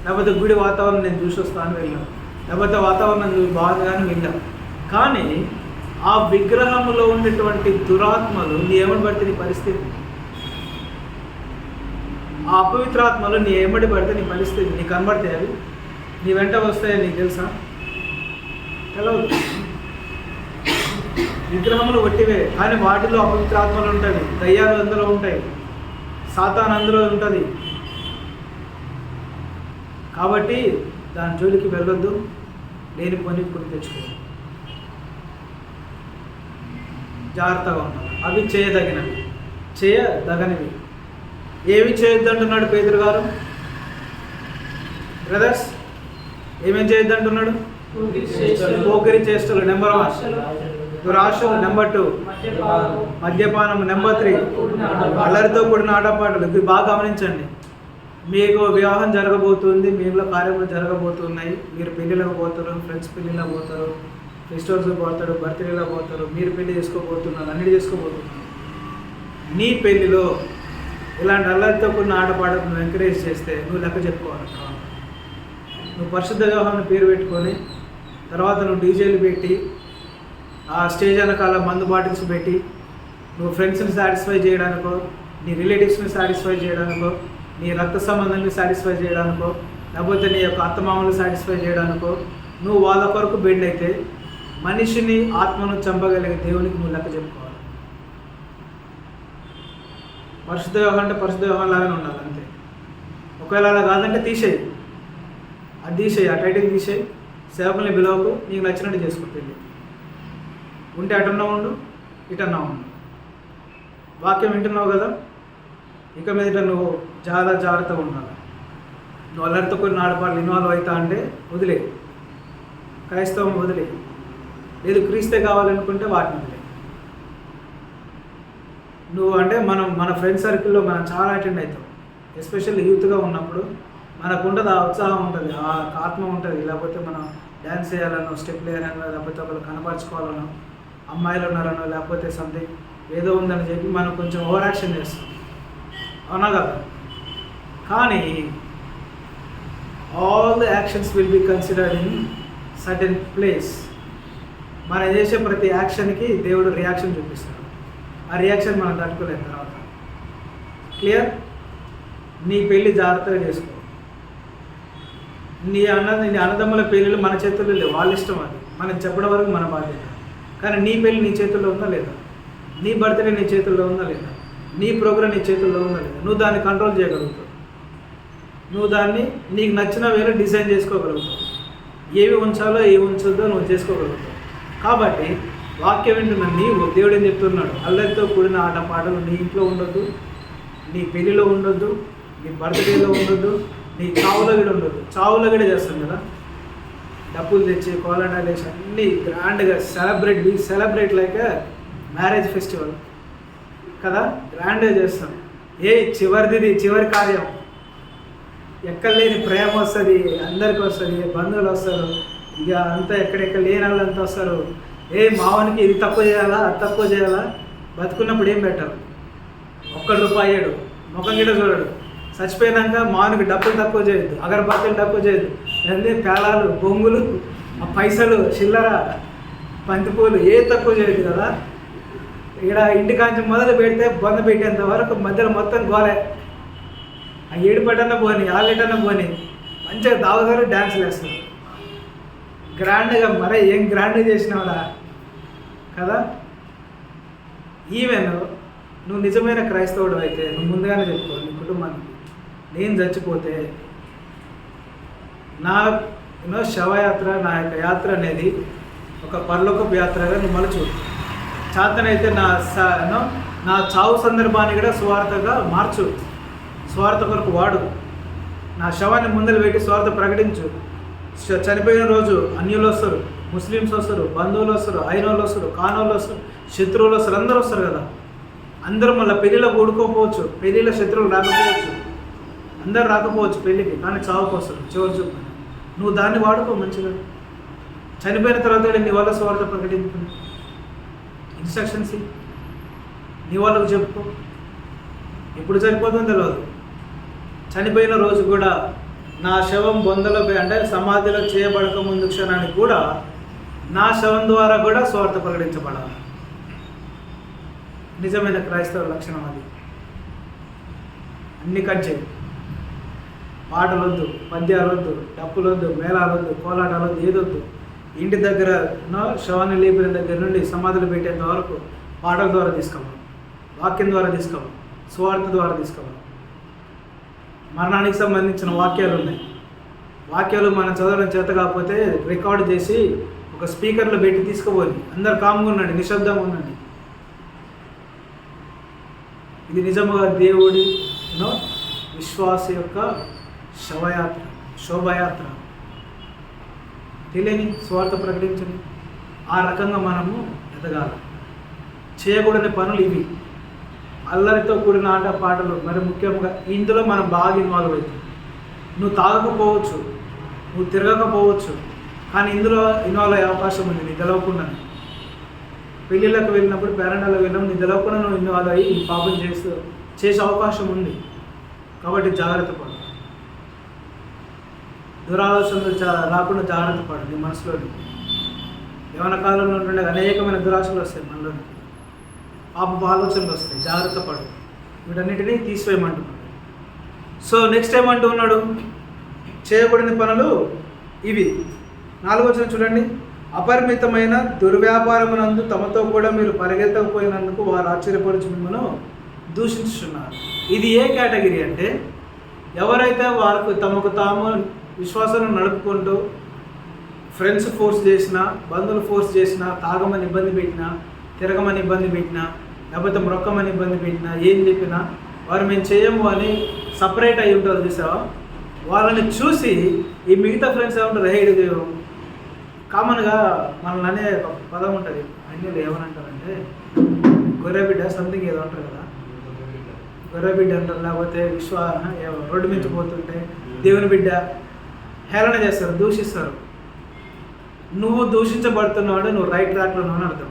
లేకపోతే గుడి వాతావరణం నేను చూసొస్తా అని వెళ్ళాను, లేకపోతే వాతావరణం బాగుందని వెళ్ళాం. కానీ ఆ విగ్రహంలో ఉండేటువంటి దురాత్మలు నీ ఏమని పడితే నీ పరిస్థితి, ఆ అపవిత్రాత్మలు నీ ఏమడి పడితే నీ పరిస్థితి, నీకు కనబడతాయి, అవి నీ వెంట వస్తాయని నీకు తెలుసా? తెలవదు. విగ్రహములు వట్టివే, కానీ వాటిలో అపవిత్రాత్మలు ఉంటాయి, దయ్యాలు అందులో ఉంటాయి, సాతాన్ అందులో ఉంటుంది. కాబట్టి దాని జోలికి వెళ్ళొద్దు, లేని పని కొని తెచ్చుకోవద్దు, జాగ్రత్తగా ఉండాలి. అవి చేయదగనివి. ఏమి చేయొద్దంటున్నాడు పేతురు గారు? బ్రదర్స్, ఏమేం చేయొద్దంటున్నాడు? పోకిరి చేష్టలు నెంబర్ 1, దురాశలు నెంబర్ 2, మద్యపానం నెంబర్ 3, అల్లరితో కూడిన ఆటపాటలు. ఇది బాగా గమనించండి. మీకు వివాహం జరగబోతుంది, మీ ఇంట్లో కార్యక్రమాలు జరగబోతున్నాయి, మీరు పెళ్ళిళ్ళకు పోతారు, ఫ్రెండ్స్ పెళ్ళిళ్ళకు పోతారు, ఫెస్టివల్స్కి పోతారు, బర్త్డేలో పోతారు, మీరు పెళ్లి చేసుకోబోతున్నారు, అన్నిటి చేసుకోబోతున్నారు. నీ పెళ్ళిలో ఇలాంటి అల్లరితో కూడిన ఆటపాటలు నువ్వు ఎంకరేజ్ చేస్తే నువ్వు లెక్క చెప్పుకోవాలి. నువ్వు పరిశుద్ధ వివాహాన్ని పేరు పెట్టుకొని తర్వాత నువ్వు డీజేలు పెట్టి ఆ స్టేజ్ వెనకాల మందు బాటిల్స్ పెట్టి నువ్వు ఫ్రెండ్స్ని సాటిస్ఫై చేయడానికో, నీ రిలేటివ్స్ని సాటిస్ఫై చేయడానికో, నీ రక్త సంబంధాన్ని సాటిస్ఫై చేయడానికో, లేకపోతే నీ యొక్క అత్తమామలు సాటిస్ఫై చేయడానికో నువ్వు వాళ్ళ కొరకు బెండ్ అయితే మనిషిని, ఆత్మను చంపగలిగే దేవునికి నువ్వు లెక్క చెప్పుకోవాలి. పరిశుద్ధ వివాహం అంటే పరిశుద్ధ వివాహం లాగానే ఉండాలి అంతే. ఒకవేళ అలా కాదంటే తీసేయి, అది తీసేయి, ఆ టైటిల్ తీసేయి, సేవకుల్ని బిలవకు, నీకు నచ్చినట్టు చేసుకో. పెళ్ళి ఉంటే అటన్నా ఉండు, ఇటన్నా ఉండు. వాక్యం వింటున్నావు కదా, ఇక మీదట నువ్వు చాలా జాగ్రత్తగా ఉండాలి. నువ్వు అల్లరితో కొన్ని ఆడపాటలు ఇన్వాల్వ్ అవుతా అంటే వదిలే, క్రైస్తవం వదిలే. లేదు క్రీస్తే కావాలనుకుంటే వాటిని వదిలే. నువ్వు అంటే మన ఫ్రెండ్ సర్కిల్లో మనం చాలా అటెండ్ అవుతాం, ఎస్పెషల్లీ యూత్గా ఉన్నప్పుడు మనకు ఉంటుంది, ఆ ఉత్సాహం ఉంటుంది, ఆ ఆత్మ ఉంటుంది. లేకపోతే మనం డ్యాన్స్ చేయాలనో, స్టెప్ వేయాలనో, లేకపోతే ఒకరు కనపరచుకోవాలనో, అమ్మాయిలు ఉన్నారనో, లేకపోతే సంథింగ్ ఏదో ఉందని చెప్పి మనం కొంచెం ఓవర్ యాక్షన్ చేస్తాం, అవునా కదా? కానీ all the actions will be considered in certain place. మనం చేసే ప్రతి యాక్షన్కి దేవుడు రియాక్షన్ చూపిస్తాడు. ఆ రియాక్షన్ మనం తట్టుకోలేము తర్వాత. క్లియర్? నీ పెళ్ళి జాగ్రత్తగా చేసుకో. నీ అన్నదమ్ముల పెళ్ళిళ్ళు మన చేతుల్లో లేవు, వాళ్ళ ఇష్టం, అది మనం చెప్పడం వరకు మన బాధ్యత. కానీ నీ పెళ్ళి నీ చేతుల్లో ఉందా లేదా? నీ బర్త్డే నీ చేతుల్లో ఉందా లేదా? నీ ప్రోగ్రామ్ నీ చేతుల్లో ఉందా లేదా? నువ్వు దాన్ని కంట్రోల్ చేయగలుగుతావు. నువ్వు దాన్ని నీకు నచ్చిన వేరే డిజైన్ చేసుకోగలుగుతావు. ఏవి ఉంచాలో ఏవి ఉంచొద్దో నువ్వు చేసుకోగలుగుతావు. కాబట్టి వాక్యం వింటున్న నీవు, దేవుడు ఏం చెప్తున్నాడు? అల్లరితో కూడిన ఆటపాటలు నీ ఇంట్లో ఉండొద్దు, నీ పెళ్ళిలో ఉండొద్దు, నీ బర్త్డేలో ఉండొద్దు, నీ చావులో కూడా ఉండొద్దు. చావులో కూడా చేస్తాం కదా, డబ్బులు తెచ్చి కోలాటాలు వేసి అన్నీ గ్రాండ్గా సెలబ్రేట్ లైక్ మ్యారేజ్ ఫెస్టివల్ కదా, గ్రాండ్గా చేస్తాం. చివరి కార్యం, ఎక్కడలేని ప్రేమ వస్తుంది, అందరికి వస్తుంది, బంధువులు వస్తారు, ఇక అంతా ఎక్కడెక్కడ లేని వాళ్ళు అంతా వస్తారు. మావానికి ఇది తక్కువ చేయాలా, అది తక్కువ చేయాలా? బతుకున్నప్పుడు ఏం పెట్టరు, ₹1 ముఖం గిట చూడడు. చచ్చిపోయినాక మావానికి డబ్బులు తక్కువ చేయొద్దు, అగరబత్తులు తక్కువ చేయొద్దు, అన్నీ పేలాలు, బొంగులు, ఆ పైసలు, చిల్లర, బంతిపూలు ఏ తక్కువ చేయొద్దు కదా. ఇక్కడ ఇంటికాంచి మొదలు పెడితే బొంద పెట్టేంత వరకు మధ్యలో మొత్తం గోలే. ఆ 7 పట్టన్నా పోని, 6 పోని, మంచిగా దావుతారు, డ్యాన్సులు వేస్తారు గ్రాండ్గా. మరే ఏం గ్రాండ్గా చేసినావురా? కదా. ఈవెన్ నువ్వు నిజమైన క్రైస్తవుడు అయితే నువ్వు ముందుగానే చెప్పుకో నీ కుటుంబానికి, నేను చచ్చిపోతే నా శవయాత్ర, నా యొక్క యాత్ర అనేది ఒక పరలోకపు యాత్రగా నువ్వు మలుచు. చేతనైతే నా చావు సందర్భాన్ని కూడా సువార్తగా మార్చు, స్వార్థ కొరకు వాడు. నా శవాన్ని ముందలు పెట్టి స్వార్థ ప్రకటించు. చనిపోయిన రోజు అన్యులు వస్తారు, ముస్లిమ్స్ వస్తారు, బంధువులు వస్తారు, అయినోళ్ళు వస్తారు, కానోళ్ళు వస్తారు, శత్రువులు వస్తారు, అందరూ వస్తారు కదా. అందరూ మళ్ళీ పెళ్ళిలో కూడుకోకపోవచ్చు, పెళ్ళిలో శత్రువులు రాకపోవచ్చు, అందరు రాకపోవచ్చు పెళ్ళికి, కానీ చావుకు వస్తారు చివరి చూపు. నువ్వు దాన్ని వాడుకో మంచిగా. చనిపోయిన తర్వాత నీ వాళ్ళ స్వార్థ ప్రకటించుకుని ఇన్స్ట్రక్షన్స్ నీ వాళ్ళకు చెప్పుకో. ఎప్పుడు చనిపోతుందో తెలియదు. చనిపోయిన రోజు కూడా నా శవం బొందలపై అంటే సమాధిలో చేయబడక ముందు క్షణానికి కూడా నా శవం ద్వారా కూడా స్వార్థ ప్రకటించబడాలి. నిజమైన క్రైస్తవ లక్షణం అది. అన్ని కట్ చేయి. పాటలొద్దు, పద్యాలొద్దు, డప్పులొద్దు, మేళాలొద్దు, కోలాటాలొద్దు, ఏదొద్దు. ఇంటి దగ్గర శవాన్ని లేపిన దగ్గర నుండి సమాధులు పెట్టేంత వరకు పాటల ద్వారా తీసుకోవాలి, వాక్యం ద్వారా తీసుకోవాలి, స్వార్థ ద్వారా తీసుకోవాలి. మరణానికి సంబంధించిన వాక్యాలు ఉన్నాయి. వాక్యాలు మనం చదవడం చేత కాకపోతే రికార్డు చేసి ఒక స్పీకర్లో పెట్టి తీసుకుపోయి అందరు కామ్గా ఉండండి, నిశ్శబ్దంగా ఉండండి. ఇది నిజముగా దేవుడి విశ్వాస యొక్క శవయాత్ర, శోభయాత్ర. తెలియని స్వార్థ ప్రకటించని ఆ రకంగా మనము ఎదగాలి. చేయకూడని పనులు ఇవి. అల్లరితో కూడిన ఆట పాటలు, మరి ముఖ్యంగా ఇందులో మనం బాగా ఇన్వాల్వ్ అవుతాం. నువ్వు తాగకపోవచ్చు, నువ్వు తిరగకపోవచ్చు, కానీ ఇందులో ఇన్వాల్వ్ అయ్యే అవకాశం ఉంది నీ తెలవకుండా. పెళ్ళిళ్ళకి వెళ్ళినప్పుడు, పేరెంటాలకు వెళ్ళినప్పుడు నీ తెలవకుండా నువ్వు ఇన్వాల్వ్ అయ్యి ఈ పాపం చేసే అవకాశం ఉంది. కాబట్టి జాగ్రత్త పడు. దురాలోచనలు రాకుండా జాగ్రత్త పడు. నీ మనసులోని యవన కాలంలో ఉంటుండే అనేకమైన దురాశలు వస్తాయి, మనలోని పాపపు ఆలోచనలు వస్తాయి. జాగ్రత్త పడు. వీటన్నిటినీ తీసివేయమంటున్నాడు. సో నెక్స్ట్ ఏమంటూ ఉన్నాడు? చేయకూడని పనులు ఇవి. 4వ వచనం చూడండి. అపరిమితమైన దుర్వ్యాపారమునందు తమతో కూడా మీరు పరిగెత్తకపోయినందుకు వారు ఆశ్చర్యపరచు మిమ్మల్ని దూషించుతున్నారు. ఇది ఏ కేటగిరీ అంటే, ఎవరైతే వారికి తమకు తాము విశ్వాసాలను నడుపుకుంటూ ఫ్రెండ్స్ ఫోర్స్ చేసినా, బంధువులు ఫోర్స్ చేసినా, తాగమని ఇబ్బంది పెట్టినా, తిరగమని ఇబ్బంది పెట్టినా, లేకపోతే మొక్కమని ఇబ్బంది పెట్టినా, ఏం చెప్పినా వారు మేము చేయము అని సపరేట్ అయి ఉంటారు చూసావా. వాళ్ళని చూసి ఈ మిగతా ఫ్రెండ్స్ ఏమంటారు? ఇది కామన్గా మనల్ని అనే ఒక పదం ఉంటుంది. అన్యులు ఏమనంటారంటే గొర్రెబిడ్డ సంథింగ్ ఏదో అంటారు కదా, గొర్రెబిడ్డ అంటారు. లేకపోతే రోడ్డు మించిపోతుంటే దేవుని బిడ్డ హేళన చేస్తారు, దూషిస్తారు. నువ్వు దూషించబడుతున్నావు, నువ్వు రైట్ ట్రాక్లో ఉన్నావు అని అర్థం.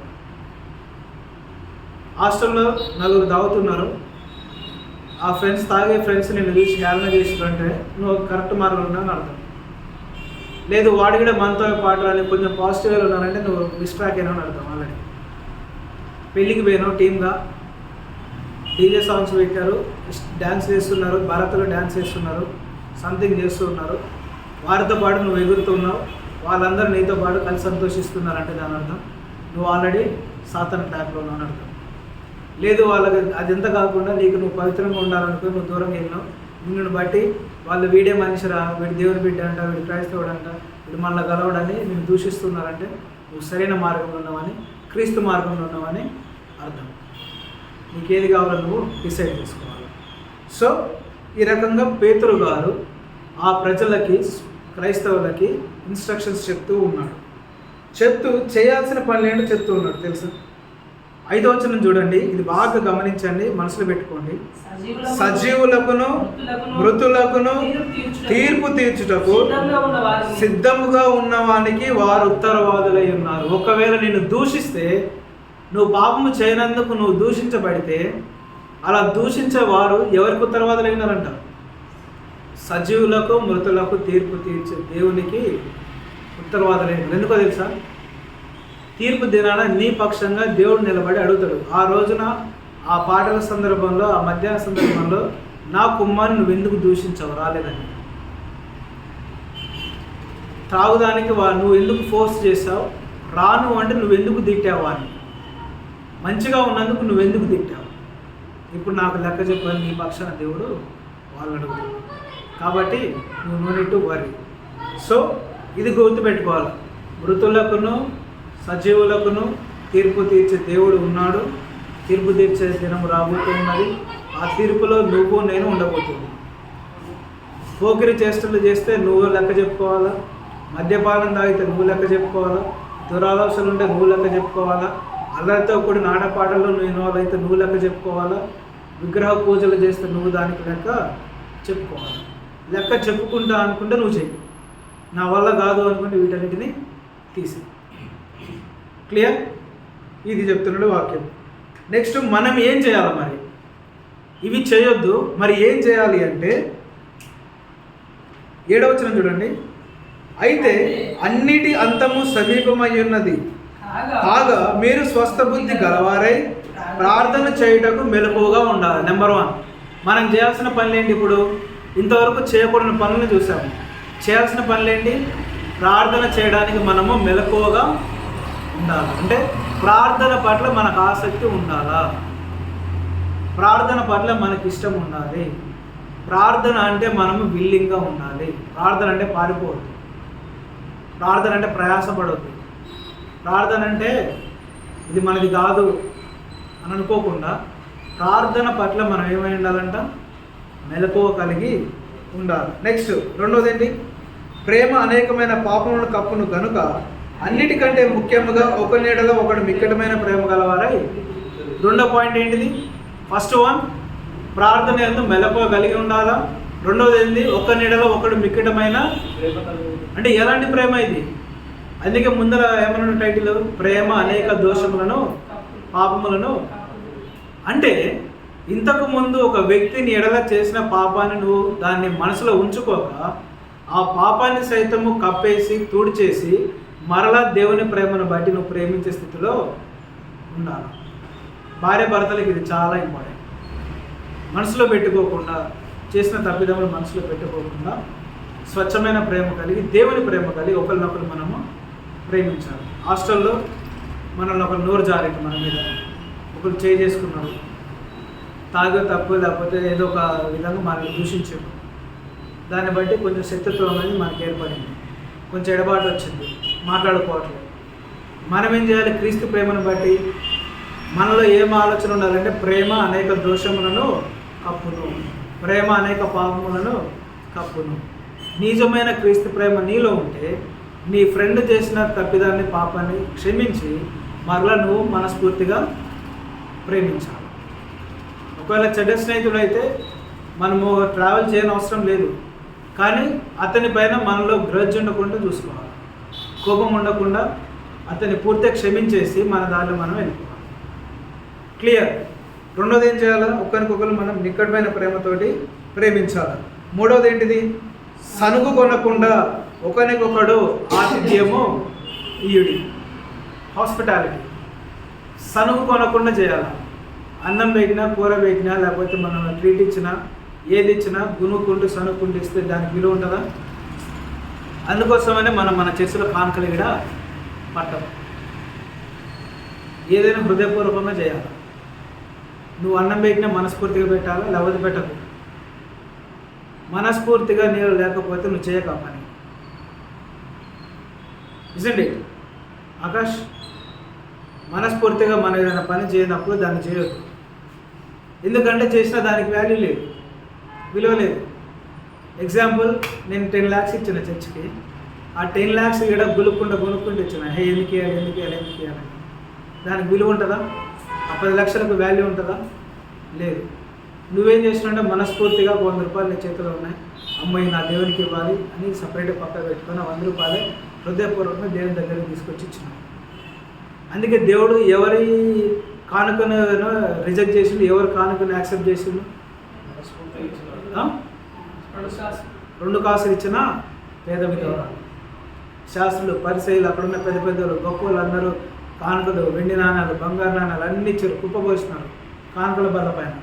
హాస్టల్లో 4 తాగుతున్నారు, ఆ ఫ్రెండ్స్ తాగే ఫ్రెండ్స్ నేను చూసి హేళన చేసినంటే నువ్వు కరెక్ట్ మార్గంలో ఉన్నావు అని అర్థం. లేదు వాడు కూడా మనతో పాటు అని కొంచెం పాజిటివ్గా ఉన్నానంటే నువ్వు మిస్ట్రాక్ అయినా అని అర్థం. ఆల్రెడీ పెళ్ళికి పోయినావు, టీమ్గా డీజే సాంగ్స్ పెట్టారు, డ్యాన్స్ చేస్తున్నారు, భారత్లో డ్యాన్స్ చేస్తున్నారు, సంథింగ్ చేస్తూ ఉన్నారు. వారితో పాటు నువ్వు ఎగురుతున్నావు, వాళ్ళందరూ నీతో పాటు కలిసి సంతోషిస్తున్నారంటే దాని అర్థం నువ్వు ఆల్రెడీ సాతాను ట్రాక్లో ఉన్నావు అని అర్థం. లేదు వాళ్ళకి అది ఎంత కాకుండా నీకు నువ్వు పవిత్రంగా ఉండాలనుకో నువ్వు దూరంగా వెళ్ళినావు. నిన్ను బట్టి వాళ్ళు వీడే మనిషిరా, వీడి దేవుని బిడ్డ అంట, వీడి క్రైస్తవుడు అంట, వీడు మళ్ళీ గలవడని నేను దూషిస్తున్నారంటే నువ్వు సరైన మార్గంలో ఉన్నావని, క్రీస్తు మార్గంలో ఉన్నావని అర్థం. నీకేది కావాలో నువ్వు డిసైడ్ చేసుకోవాలి. సో ఈ రకంగా పేతురు గారు ఆ ప్రజలకి, క్రైస్తవులకి ఇన్స్ట్రక్షన్స్ చెప్తూ ఉన్నాడు. చేయాల్సిన పనులు ఏంటో చెప్తూ ఉన్నాడు తెలుసు. 5వ వచనం చూడండి, ఇది బాగా గమనించండి, మనసులో పెట్టుకోండి. సజీవులకును మృతులకును తీర్పు తీర్చుటకు సిద్ధముగా ఉన్నవానికి వారు ఉత్తరవాదులై ఉన్నారు. ఒకవేళ నిన్ను దూషిస్తే, నువ్వు పాపము చేయనందుకు నువ్వు దూషించబడితే, అలా దూషించేవారు ఎవరికి ఉత్తరవాదులై ఉన్నారంట? సజీవులకు మృతులకు తీర్పు తీర్చే దేవునికి ఉత్తరవాదులై ఉన్నారు. ఎందుకో తెలుసా? తీర్పు దినాన నీ పక్షంగా దేవుడు నిలబడి అడుగుతాడు. ఆ రోజున ఆ పాటల సందర్భంలో, ఆ మధ్యాహ్న సందర్భంలో నా కుమ్మాన్ని నువ్వు ఎందుకు దూషించావు రాలేదని, త్రాగుదానికి నువ్వు ఎందుకు ఫోర్స్ చేసావు, రాను అంటే నువ్వు ఎందుకు తిట్టావు అని మంచిగా ఉన్నందుకు నువ్వెందుకు తిట్టావు? ఇప్పుడు నాకు లెక్క చెప్పని నీ పక్షాన దేవుడు వాళ్ళు అడుగుతాడు. కాబట్టి నువ్వు no need to worry. So ఇది గుర్తుపెట్టుకోవాలి, మృతులకును సజీవులకును తీర్పు తీర్చే దేవుడు ఉన్నాడు. తీర్పు తీర్చే దినం రాబోతున్నది. ఆ తీర్పులో నువ్వు నేను ఉండబోతున్నాను. పోకిరి చేష్టలు చేస్తే నువ్వు లెక్క చెప్పుకోవాలా, మద్యపానం తాగితే నువ్వు లెక్క చెప్పుకోవాలా, దురాలోచనలు ఉంటే నువ్వు లెక్క చెప్పుకోవాలా, అల్లరితో కూడిన ఆటపాటల్లో నువ్వు ఇన్వాల్వ్ అయితే నువ్వు లెక్క చెప్పుకోవాలా, విగ్రహ పూజలు చేస్తే నువ్వు దానికి లెక్క చెప్పుకోవాలి. లెక్క చెప్పుకుంటా అనుకుంటే నువ్వు చెయ్యి, నా వల్ల కాదు అనుకుంటే వీటన్నిటిని తీసి. క్లియర్? ఇది చెప్తున్నాడు వాక్యం. నెక్స్ట్ మనం ఏం చేయాలి మరి? ఇవి చేయొద్దు, మరి ఏం చేయాలి అంటే 7వ వచనం చూడండి. అయితే అన్నిటి అంతము సమీపమై ఉన్నది కాగా మీరు స్వస్థ బుద్ధి గలవారై ప్రార్థన చేయుటకు మెలకువగా ఉండాలి. నెంబర్ 1 మనం చేయాల్సిన పనులేంటి? ఇప్పుడు ఇంతవరకు చేయకూడని పనులను చూసాము. చేయాల్సిన పనులేంటి? ప్రార్థన చేయడానికి మనము మెలకువగా ఉండాలి. అంటే ప్రార్థన పట్ల మనకు ఆసక్తి ఉండాలా, ప్రార్థన పట్ల మనకి ఇష్టం ఉండాలి. ప్రార్థన అంటే మనము విల్లింగ్గా ఉండాలి. ప్రార్థన అంటే పారిపోవద్దు, ప్రార్థన అంటే ప్రయాసపడవద్దు, ప్రార్థన అంటే ఇది మనది కాదు అని అనుకోకుండా ప్రార్థన పట్ల మనం ఏమై ఉండాలంట? మెలకువ కలిగి ఉండాలి. నెక్స్ట్ 2వది ఏంటి? ప్రేమ అనేకమైన పాపములను కప్పును కనుక అన్నిటికంటే ముఖ్యముగా ఒక నీడలో ఒకడు మిక్కటమైన ప్రేమ గలవారై. 2వ పాయింట్ ఏంటిది? ఫస్ట్ 1 ప్రార్థన యందు మెలకువ కలిగి ఉండాలా. 2వది ఏంటి? ఒక నీడలో ఒకడు మిక్కటమైన అంటే ఎలాంటి ప్రేమ ఇది? అందుకే ముందర ఏమన్నా టైటిల్, ప్రేమ అనేక దోషములను పాపములను. అంటే ఇంతకు ముందు ఒక వ్యక్తిని ఎడల చేసిన పాపాన్ని నువ్వు దాన్ని మనసులో ఉంచుకోక ఆ పాపాన్ని సైతము కప్పేసి తుడిచేసి మరలా దేవుని ప్రేమను బట్టి నువ్వు ప్రేమించే స్థితిలో ఉండాలి. భార్య భర్తలకు ఇది చాలా ఇంపార్టెంట్. మనసులో పెట్టుకోకుండా, చేసిన తప్పిదములు మనసులో పెట్టుకోకుండా స్వచ్ఛమైన ప్రేమ కలిగి, దేవుని ప్రేమ కలిగి ఒకరినొకరు మనము ప్రేమించాలి. హాస్టల్లో మనల్ని ఒకరు నోరు జారేట మన మీద, ఒకరు చేసుకున్నారు, తాగే తప్పు లేకపోతే ఏదో ఒక విధంగా మనల్ని దూషించారు. దాన్ని బట్టి కొంచెం శత్రుత్వం అనేది మనకి ఏర్పడింది, కొంచెం ఎడబాటు వచ్చింది, మాట్లాడుకోవట్లేదు. మనం ఏం చేయాలి? క్రీస్తు ప్రేమను బట్టి మనలో ఏం ఆలోచన ఉండాలంటే ప్రేమ అనేక దోషములను కప్పును, ప్రేమ అనేక పాపములను కప్పును. నిజమైన క్రీస్తు ప్రేమ నీలో ఉంటే నీ ఫ్రెండ్ చేసిన తప్పిదాన్ని పాపాన్ని క్షమించి మరలా నువ్వు మనస్ఫూర్తిగా ప్రేమించాలి. ఒకవేళ చెడ్డ స్నేహితుడు అయితే మనము ట్రావెల్ చేయని అవసరం లేదు, కానీ అతని పైన మనలో గ్రడ్జ్ ఉండకుండా చూసుకోవాలి, కోపం ఉండకుండా అతన్ని పూర్తిగా క్షమించేసి మన దారిలో మనం వెళ్ళిపోవాలి. క్లియర్? 2వది ఏం చేయాలి? ఒకరికొకరు మనం నిక్కటమైన ప్రేమతోటి ప్రేమించాలి. 3వది ఏంటిది? సనుగు కొనకుండా ఒకరికొకడు ఆతిథ్యము ఇయుడి, హాస్పిటాలిటీ. సనుగు కొనకుండా చేయాలి. అన్నం పెట్టినా, కూర పెట్టినా, లేకపోతే మనం ట్రీట్ ఇచ్చినా, ఏది ఇచ్చినా గునుక్కుంటూ సనుక్కుంటూ ఇస్తే దానికి విలువ ఉంటుందా? అందుకోసమనే మనం మన చర్చలో కానుకలు కూడా పట్టం. ఏదైనా హృదయపూర్వకంగా చేయాలి. నువ్వు అన్నం పెట్టినా మనస్ఫూర్తిగా పెట్టాలా, లేకపోతే పెట్టకు. మనస్ఫూర్తిగా నీళ్ళు లేకపోతే నువ్వు చేయక పని. ఇజండి ఆకాష్, మనస్ఫూర్తిగా మనం ఏదైనా పని చేయనప్పుడు దాన్ని చేయొద్దు. ఎందుకంటే చేసిన దానికి వాల్యూ లేదు, విలువ లేదు. ఎగ్జాంపుల్, నేను 10 lakhs ఇచ్చిన చర్చికి, ఆ 10 lakhs ఇక్కడ గులుక్కుంటూ ఇచ్చిన. ఎందుకు ఇవ్వాలి దానికి విలువ ఉంటుందా? ఆ 10 లక్షలకు వాల్యూ ఉంటుందా? లేదు. నువ్వేం చేసినావంటే మనస్ఫూర్తిగా 100 రూపాయలు నీ చేతిలో ఉన్నాయి, అమ్మాయి నా దేవునికి ఇవ్వాలి అని సపరేట్గా పక్క పెట్టుకొని 100 రూపాయలే హృదయపూర్వకంగా దేవుని దగ్గరికి తీసుకొచ్చి ఇచ్చినావు. అందుకే దేవుడు ఎవరి కానుకను రిజెక్ట్ చేసిండు, ఎవరు కానుకను యాక్సెప్ట్ చేసిండు? 2 కాసులు ఇచ్చిన పేద విధవరాలు. శాస్త్రులు, పరిసయ్యులు, అక్కడున్న పెద్ద పెద్దలు, గొప్ప వాళ్ళందరూ కానుకలు, వెండి నాణాలు, బంగారు నాణాలు అన్నీ ఇచ్చారు, కుప్పపోసినారు కానుకల బల్ల పైన.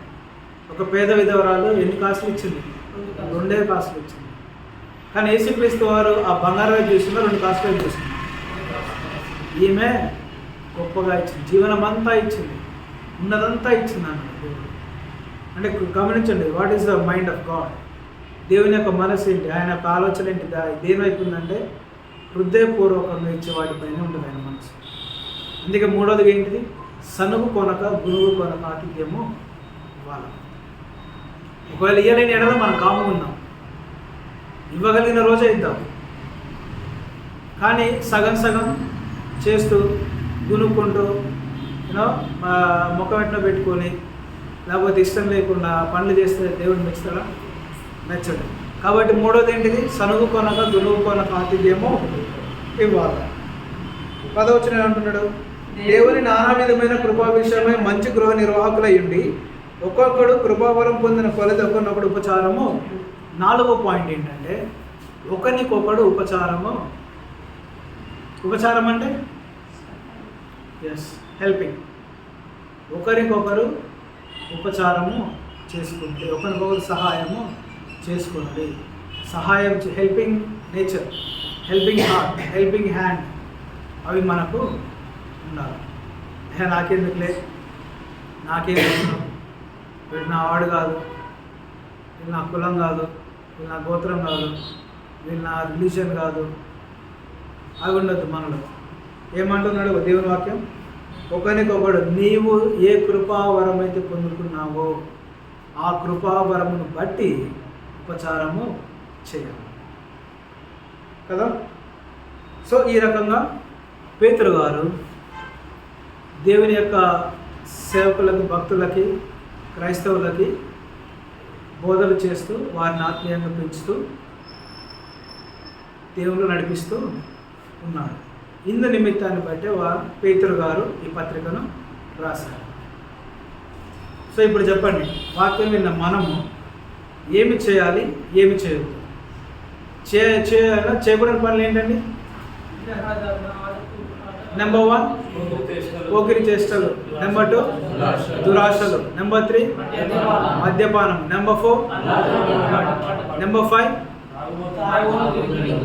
ఒక పేద విధవరాలు ఎన్ని కాసులు ఇచ్చింది? 2 కాసులు ఇచ్చింది. కానీ యేసుక్రీస్తు వారు ఆ బంగారు వైపు చూస్తున్నారు, 2 కాసులు వైపు చూస్తున్నారు. ఈమె గొప్పగా ఇచ్చింది, జీవనం అంతా ఇచ్చింది. ఉన్నదంతా ఇచ్చిందన్న దేవుడు. అంటే గమనించండి, what is the mind of God. దేవుని యొక్క మనసు ఏంటి, ఆయన యొక్క ఆలోచన ఏంటి, దేని వైపు ఉందంటే హృదయపూర్వకంగా ఇచ్చే వాటిపైన ఉంటుంది ఆయన మనసు. అందుకే మూడోదిగా ఏంటిది, సనుగు కొనక గురువు కొనక ఆతిథ్యము ఇవ్వాలి. ఒకవేళ ఇయ్యలేని ఎడలో మనం కాము ఉన్నాం, ఇవ్వగలిగిన రోజే ఇద్దాం. కానీ సగం సగం చేస్తూ గునుక్కుంటూ ముఖం వెంటనే పెట్టుకొని లేకపోతే ఇష్టం లేకుండా పనులు చేస్తే దేవుడు మెచ్చుతాడా? మెచ్చడు. కాబట్టి మూడోది ఏంటిది, సనుగు కొనక దునుగు కొనక ఆతిథ్యము ఇవ్వాలి. 10వ వచనం అంటున్నాడు, దేవుని నానా విధమైన కృపా విషయమై మంచి గృహ నిర్వాహకులై ఉండి ఒక్కొక్కడు కృపావరం పొందిన కొలది ఒకరినొకడు ఉపచారము. 4వ పాయింట్ ఏంటంటే ఒకరికొకడు ఉపచారము. ఉపచారం అంటే హెల్పింగ్. ఒకరికొకరు ఉపచారము చేసుకుంటే, ఒకరికొకరు సహాయము చేసుకున్నది. సహాయం, helping nature, helping heart, helping hand అవి మనకు ఉండాలి. నాకెందుకులే, నాకేం వీడు నా వాడు కాదు, వీళ్ళు నా కులం కాదు, వీళ్ళు నా గోత్రం కాదు, వీళ్ళు నా రిలీజియన్ కాదు, అవి ఉండొద్దు మనలో. ఏమంటున్నాడు దేవుని వాక్యం, ఒకరికొకడు నీవు ఏ కృపావరం అయితే పొందుకున్నావో ఆ కృపావరమును బట్టి ఉపచారము చేయాలి కదా. సో ఈ రకంగా పేతురు గారు దేవుని యొక్క సేవకులకి, భక్తులకి, క్రైస్తవులకి బోధలు చేస్తూ వారిని ఆత్మీయంగా పెంచుతూ దేవుళ్ళు నడిపిస్తూ ఉన్నాడు. ఇందు నిమిత్తాన్ని బట్టి పేతురు గారు ఈ పత్రికను రాశారు. సో ఇప్పుడు చెప్పండి, వాక్యం విన్న మనము ఏమి చేయాలి, ఏమి చేయొద్దు? చేయకూడని పనులు ఏంటండి? నెంబర్ 1 పోకిరి చేష్టలు, నెంబర్ 2 దురాశలు, నెంబర్ 3 మద్యపానం, నెంబర్ 4 నెంబర్ 5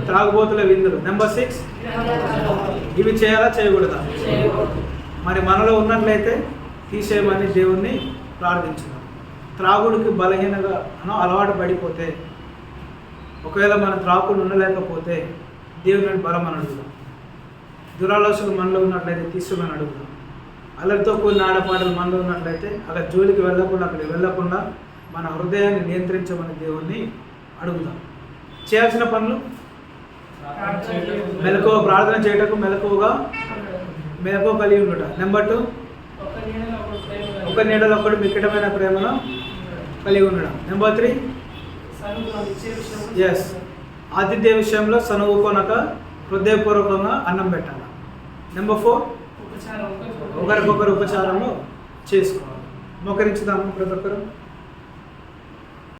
త్రాగుబోతుల విందులు, నెంబర్ 6 ఇవి చేయాలా చేయకూడదా? మరి మనలో ఉన్నట్లయితే తీసేయమని దేవుణ్ణి ప్రార్థించుదాం. త్రాగుడికి బలహీనగా అలవాటు పడిపోతే, ఒకవేళ మనం త్రాగుడు ఉండలేకపోతే దేవుని బలం అని అడుగుదాం. దురాలోచనలు మనలో ఉన్నట్లయితే తీసుకోమని అడుగుదాం. అల్లరితో కూడిన ఆడపాటలు మనలో ఉన్నట్లయితే అక్కడ జోలికి వెళ్ళకుండా, అక్కడికి వెళ్ళకుండా మన హృదయాన్ని నియంత్రించమని దేవుణ్ణి అడుగుదాం. చేయాల్సిన పనులు మెలకువ, ప్రార్థన చేయటకు మెలకువ కలిగి ఉండట. నెంబర్ 2 ఒక నీడలో ఒకడు మిక్కటమైన ప్రేమను కలిగి ఉండడం. నెంబర్ 3 ఆతిథ్య విషయంలో సనువు కొనక హృదయపూర్వకంగా అన్నం పెట్టాలి. నెంబర్ 4 ఒకరికొకరు ఉపచారము చేసుకోవాలి. మోకరించుదాము ప్రతి ఒక్కరు.